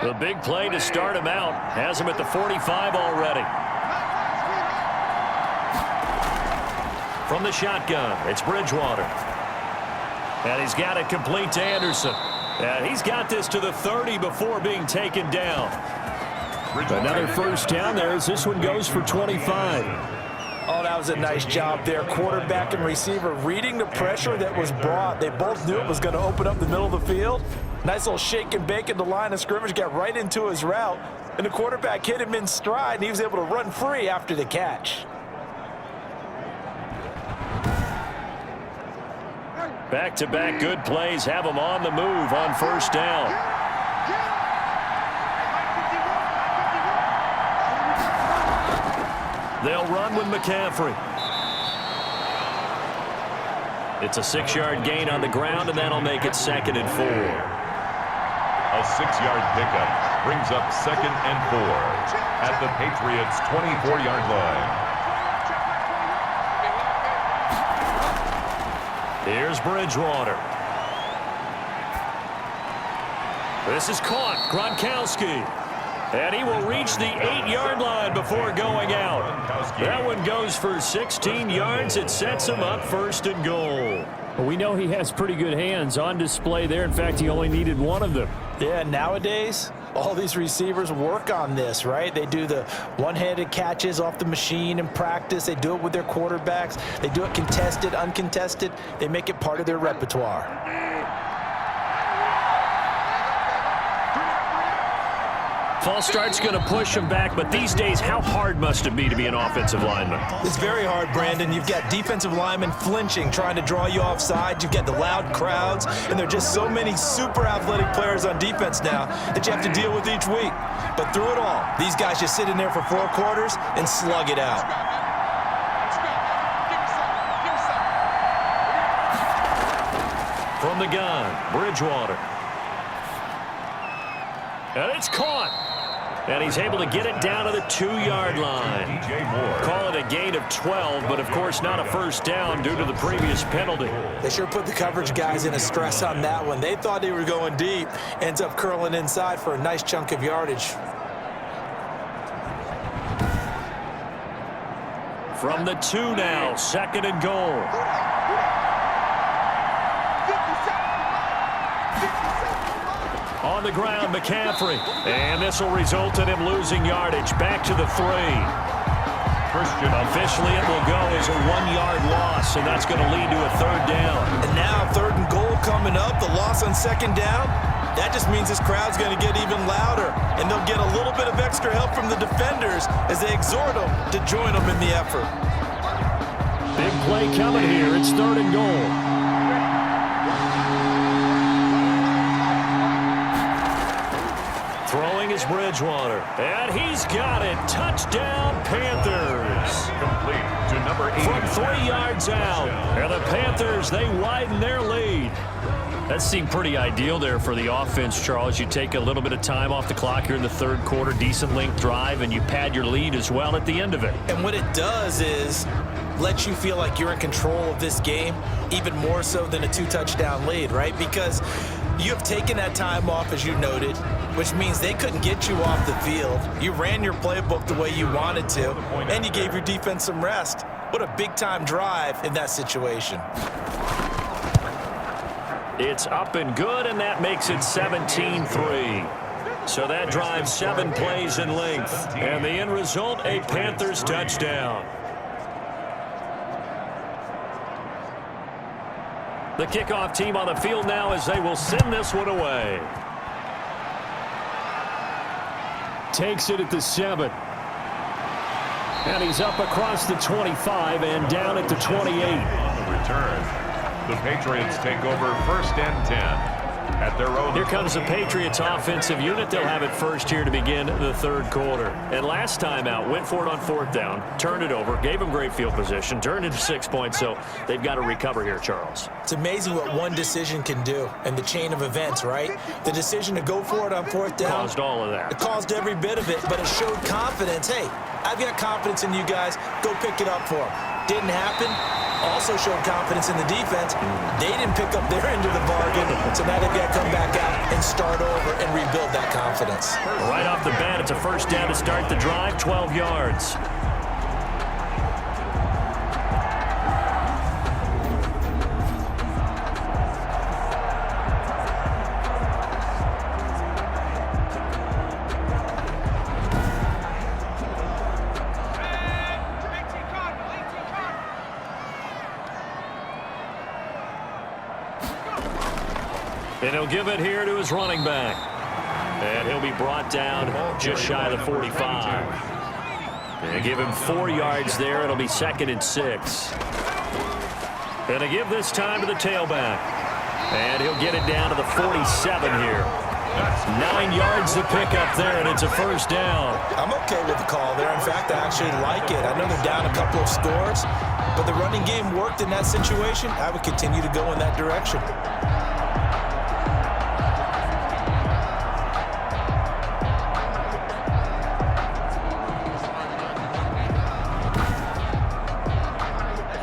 The big play to start him out has him at the 45 already. From the shotgun, it's Bridgewater. And he's got it complete to Anderson. And he's got this to the 30 before being taken down. Another first down there as this one goes for 25. Oh, that was a nice job there. Quarterback and receiver reading the pressure that was brought. They both knew it was going to open up the middle of the field. Nice little shake and bake at the line of scrimmage, got right into his route, and the quarterback hit him in stride, and he was able to run free after the catch. Back-to-back good plays have him on the move on first down. They'll run with McCaffrey. It's a 6-yard gain on the ground, and that'll make it 2nd and 4. A 6-yard pickup brings up 2nd and 4 at the Patriots' 24-yard line. Here's Bridgewater. This is caught. Gronkowski. And he will reach the 8-yard line before going out. That one goes for 16 yards. It sets him up 1st and goal. Well, we know he has pretty good hands on display there. In fact, he only needed one of them. Yeah, nowadays, all these receivers work on this, right? They do the one-handed catches off the machine in practice. They do it with their quarterbacks. They do it contested, uncontested. They make it part of their repertoire. False start's going to push him back, but these days, how hard must it be to be an offensive lineman? It's very hard, Brandon. You've got defensive linemen flinching, trying to draw you offside. You've got the loud crowds, and there are just so many super athletic players on defense now that you have to deal with each week. But through it all, these guys just sit in there for 4 quarters and slug it out. From the gun, Bridgewater. And it's caught. And he's able to get it down to the 2-yard line. Call it a gain of 12, but of course not a first down due to the previous penalty. They sure put the coverage guys in a stress on that one. They thought they were going deep. Ends up curling inside for a nice chunk of yardage. From the 2 now, 2nd and goal. On the ground, McCaffrey. And this will result in him losing yardage. Back to the 3. Officially, it will go as a 1-yard loss, and that's going to lead to a 3rd down. And now 3rd and goal coming up. The loss on 2nd down. That just means this crowd's going to get even louder, and they'll get a little bit of extra help from the defenders as they exhort them to join them in the effort. Big play coming here. It's 3rd and goal. Throwing is Bridgewater, and he's got it. Touchdown, Panthers. Complete to number 8. From 3 yards out, and the Panthers, they widen their lead. That seemed pretty ideal there for the offense, Charles. You take a little bit of time off the clock here in the 3rd quarter, decent length drive, and you pad your lead as well at the end of it. And what it does is let you feel like you're in control of this game, even more so than a 2-touchdown lead, right? Because you have taken that time off, as you noted, which means they couldn't get you off the field. You ran your playbook the way you wanted to, and you gave your defense some rest. What a big-time drive in that situation. It's up and good, and that makes it 17-3. So that drives 7 plays in length, and the end result, a Panthers touchdown. The kickoff team on the field now as they will send this one away. Takes it at the 7. And he's up across the 25 and down at the 28. On the return, the Patriots take over 1st and 10 at their own. Here comes the Patriots offensive unit. They'll have it first here to begin the 3rd quarter. And last time out, went for it on 4th down, turned it over, gave them great field position, turned into 6 points, so they've got to recover here, Charles. It's amazing what one decision can do in the chain of events, right? The decision to go for it on 4th down. Caused all of that. It caused every bit of it, but it showed confidence. Hey, I've got confidence in you guys. Go pick it up for them. Didn't happen. Also showed confidence in the defense. They didn't pick up their end of the bargain, so now they've got to come back out and start over and rebuild that confidence. Right off the bat, it's a 1st down to start the drive, 12 yards. And he'll give it here to his running back. And he'll be brought down just shy of the 45. And give him 4 yards there. It'll be 2nd and 6. And to give this time to the tailback. And he'll get it down to the 47 here. 9 yards to pick up there, and it's a 1st down. I'm okay with the call there. In fact, I actually like it. I know they're down a couple of scores, but the running game worked in that situation. I would continue to go in that direction.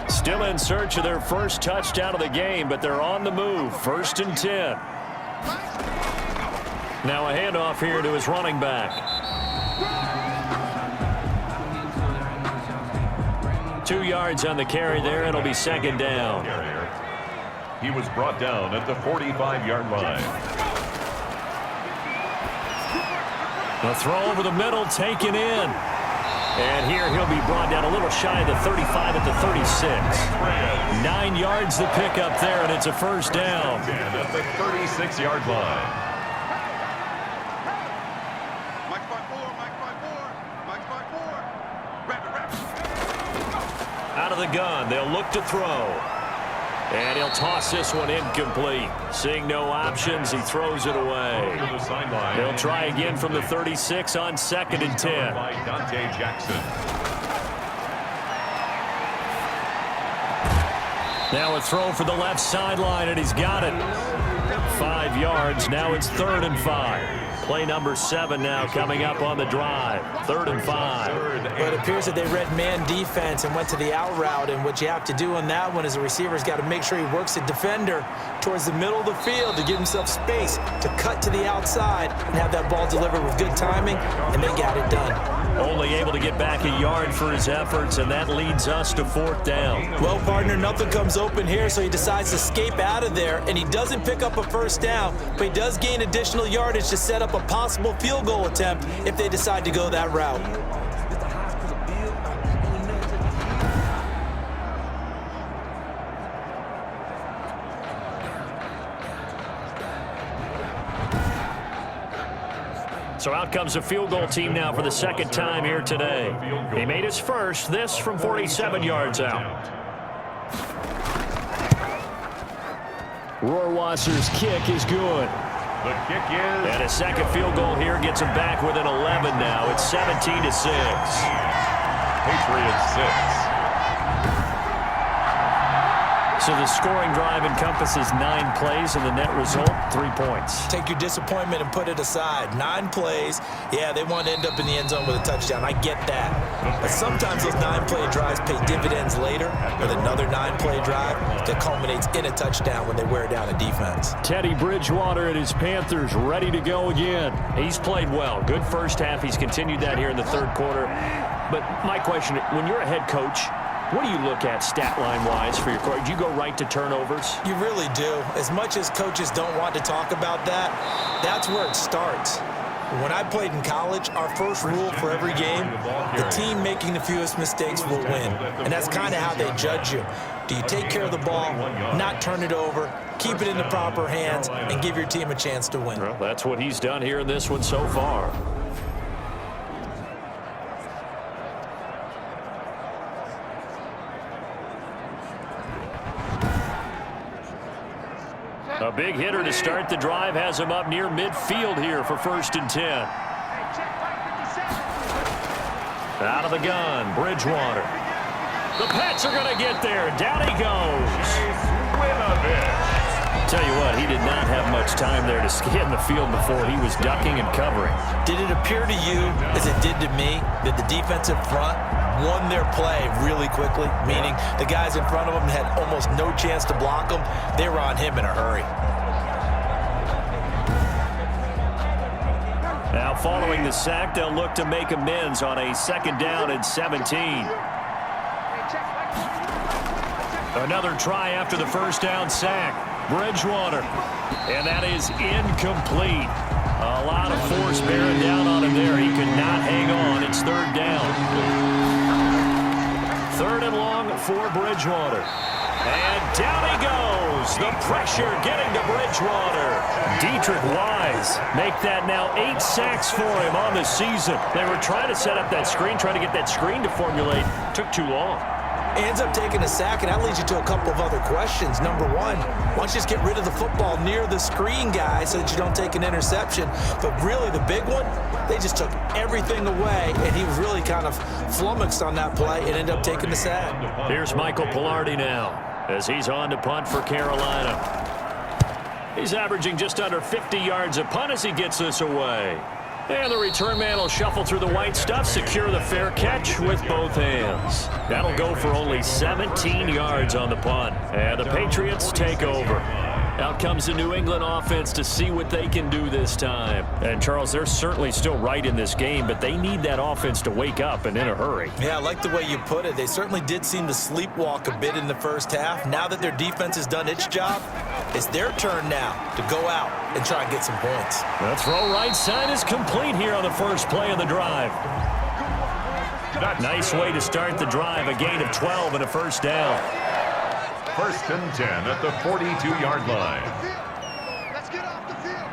Still in search of their first touchdown of the game, but they're on the move. 1st and 10. Now a handoff here to his running back. 2 yards on the carry there. It'll be 2nd down. He was brought down at the 45-yard line. The throw over the middle, taken in. And here he'll be brought down a little shy of the 35 at the 36. 9 yards to pick up there, and it's a first down. At the 36-yard line. Out of the gun, they'll look to throw. And he'll toss this one incomplete. Seeing no options, he throws it away. He'll try again from the 36 on 2nd and 10. By Dante Jackson. Now a throw for the left sideline, and he's got it. 5 yards. Now it's 3rd and 5. Play number 7 now coming up on the drive. 3rd and 5. But it appears that they read man defense and went to the out route. And what you have to do on that one is the receiver's got to make sure he works the defender towards the middle of the field to give himself space to cut to the outside and have that ball delivered with good timing, and they got it done. Only able to get back a yard for his efforts, and that leads us to 4th down. Well, partner, nothing comes open here, so he decides to escape out of there, and he doesn't pick up a first down, but he does gain additional yardage to set up a possible field goal attempt if they decide to go that route. So out comes the field goal team now for the 2nd time here today. He made his first, this from 47 yards out. Rohrwasser's kick is good. The kick is... And a second field goal here gets him back within 11 now. It's 17-6. Patriots 6. So the scoring drive encompasses 9 plays, and the net result, 3 points. Take your disappointment and put it aside. 9 plays. Yeah, they want to end up in the end zone with a touchdown. I get that. But sometimes those 9-play drives pay dividends later with another 9-play drive that culminates in a touchdown when they wear down a defense. Teddy Bridgewater and his Panthers ready to go again. He's played well. Good first half. He's continued that here in the 3rd quarter. But my question, when you're a head coach, what do you look at stat line-wise for your coach? Do you go right to turnovers? You really do. As much as coaches don't want to talk about that, that's where it starts. When I played in college, our first rule for every game, the team making the fewest mistakes will win. And that's kind of how they judge you. Do you take care of the ball, not turn it over, keep it in the proper hands, and give your team a chance to win? Well, that's what he's done here in this one so far. A big hitter to start the drive has him up near midfield here for 1st and 10. Out of the gun, Bridgewater. The Pats are going to get there. Down he goes. Tell you what, he did not have much time there to scan the field before he was ducking and covering. Did it appear to you, as it did to me, that the defensive front won their play really quickly? Meaning the guys in front of him had almost no chance to block him. They were on him in a hurry. Now following the sack, they'll look to make amends on a 2nd down and 17. Another try after the first down sack. Bridgewater. And that is incomplete. A lot of force bearing down on him there. He could not hang on. It's 3rd down. 3rd and long for Bridgewater. And down he goes. The pressure getting to Bridgewater. Dietrich Wise make that now 8 sacks for him on the season. They were trying to set up that screen, trying to get that screen to formulate. Took too long. Ends up taking a sack, and that leads you to a couple of other questions. Number one, why don't you just get rid of the football near the screen guy so that you don't take an interception? But really the big one, they just took everything away, and he was really kind of flummoxed on that play and ended up taking the sack. Here's Michael Pilardi now as he's on to punt for Carolina. He's averaging just under 50 yards a punt as he gets this away. And the return man will shuffle through the white stuff, secure the fair catch with both hands. That'll go for only 17 yards on the punt. And the Patriots take over. Out comes the New England offense to see what they can do this time. And, Charles, they're certainly still right in this game, but they need that offense to wake up and in a hurry. Yeah, I like the way you put it. They certainly did seem to sleepwalk a bit in the first half. Now that their defense has done its job, it's their turn now to go out and try and get some points. The throw right side is complete here on the first play of the drive. Nice way to start the drive, a gain of 12 and a first down. First and 10 at the 42-yard line. Let's get off the field.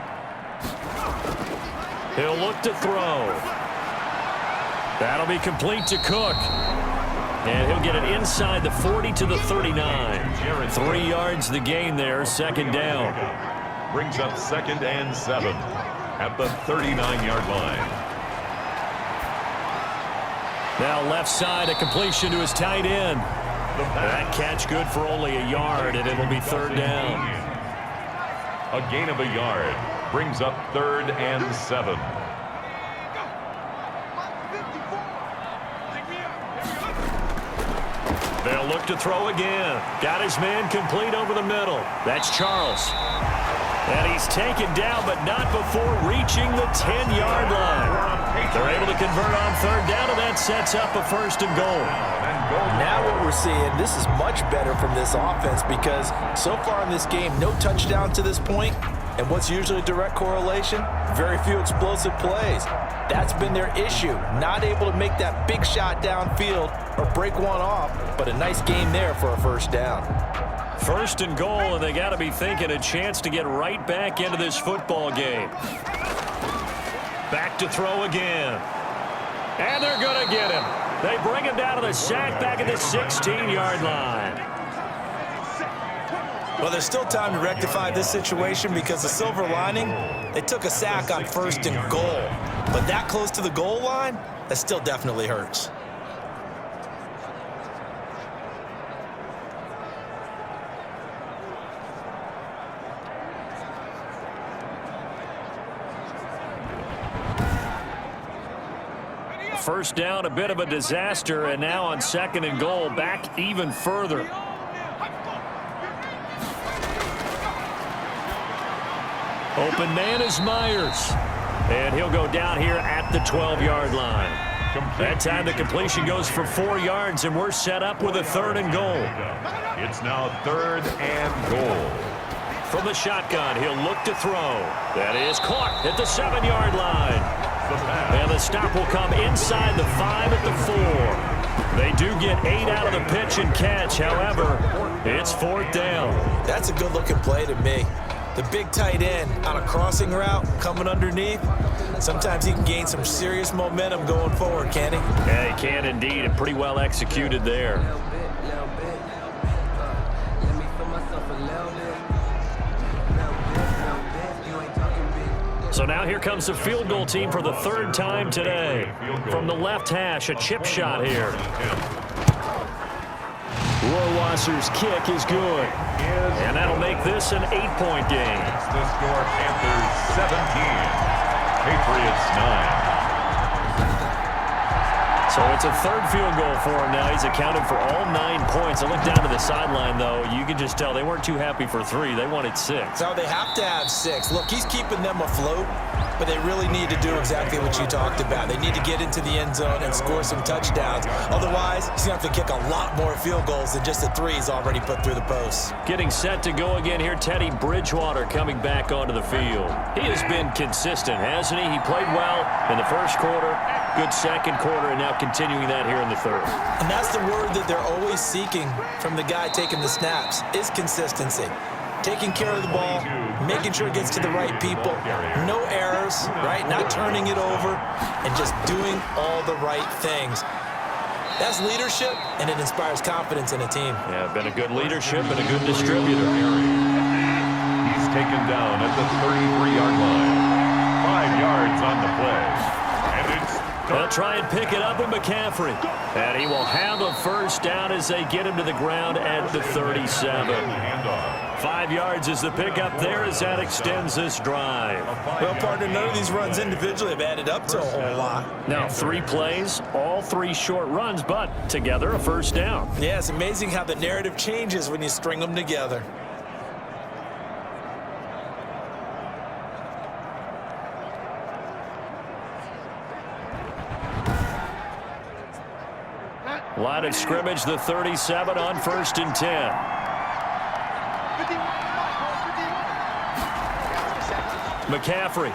He'll look to throw. That'll be complete to Cook. And he'll get it inside the 40 to the 39. 3 yards the gain there, second down. Brings up second and 7 at the 39-yard line. Now left side, a completion to his tight end. That catch good for only a yard, and it'll be third down. A gain of a yard brings up third and 7. They'll look to throw again. Got his man complete over the middle. That's Charles. And he's taken down, but not before reaching the 10-yard line. They're able to convert on third down, and that sets up a first and goal. Now what we're seeing, this is much better from this offense because so far in this game, no touchdown to this point, and what's usually a direct correlation? Very few explosive plays. That's been their issue, not able to make that big shot downfield or break one off, but a nice game there for a first down. First and goal, and they got to be thinking a chance to get right back into this football game. Back to throw again. And they're going to get him. They bring him down to the sack back at the 16-yard line. Well, there's still time to rectify this situation because the silver lining, they took a sack on first and goal. But that close to the goal line, that still definitely hurts. First down, a bit of a disaster, and now on second and goal, back even further. Open man is Myers, and he'll go down here at the 12-yard line. That time the completion goes for 4 yards, and we're set up with a third and goal. It's now third and goal. From the shotgun, he'll look to throw. That is caught at the 7-yard line. And the stop will come inside the 5 at the 4. They do get 8 out of the pitch and catch. However, it's fourth down. That's a good-looking play to me. The big tight end on a crossing route coming underneath. Sometimes he can gain some serious momentum going forward, can't he? Yeah, he can indeed, and pretty well executed there. So now here comes the field goal team for the third time today. From the left hash, a chip shot here. Rohrwasser's kick is good. And that'll make this an 8-point game. It's the score, Panthers 17, Patriots 9. So it's a third field goal for him now. He's accounted for all 9 points. I look down to the sideline, though. You can just tell they weren't too happy for 3. They wanted 6. So they have to have 6. Look, he's keeping them afloat, but they really need to do exactly what you talked about. They need to get into the end zone and score some touchdowns. Otherwise, he's going to have to kick a lot more field goals than just the 3 he's already put through the posts. Getting set to go again here, Teddy Bridgewater coming back onto the field. He has been consistent, hasn't he? He played well in the first quarter, good second quarter, and now continuing that here in the third. And that's the word that they're always seeking from the guy taking the snaps, is consistency. Taking care of the ball, making sure it gets to the right people, no errors, right? Not turning it over, and just doing all the right things. That's leadership, and it inspires confidence in a team. Yeah, been a good leadership and a good distributor. He's taken down at the 33-yard line. 5 yards on the play. And it's They'll try and pick it up with McCaffrey. And he will have a first down as they get him to the ground at the 37. 5 yards is the pickup there as that extends this drive. Well, partner, none of these runs individually have added up to a whole lot. Now, 3 plays, all 3 short runs, but together a first down. Yeah, it's amazing how the narrative changes when you string them together. Line of scrimmage, the 37 on 1st and 10. McCaffrey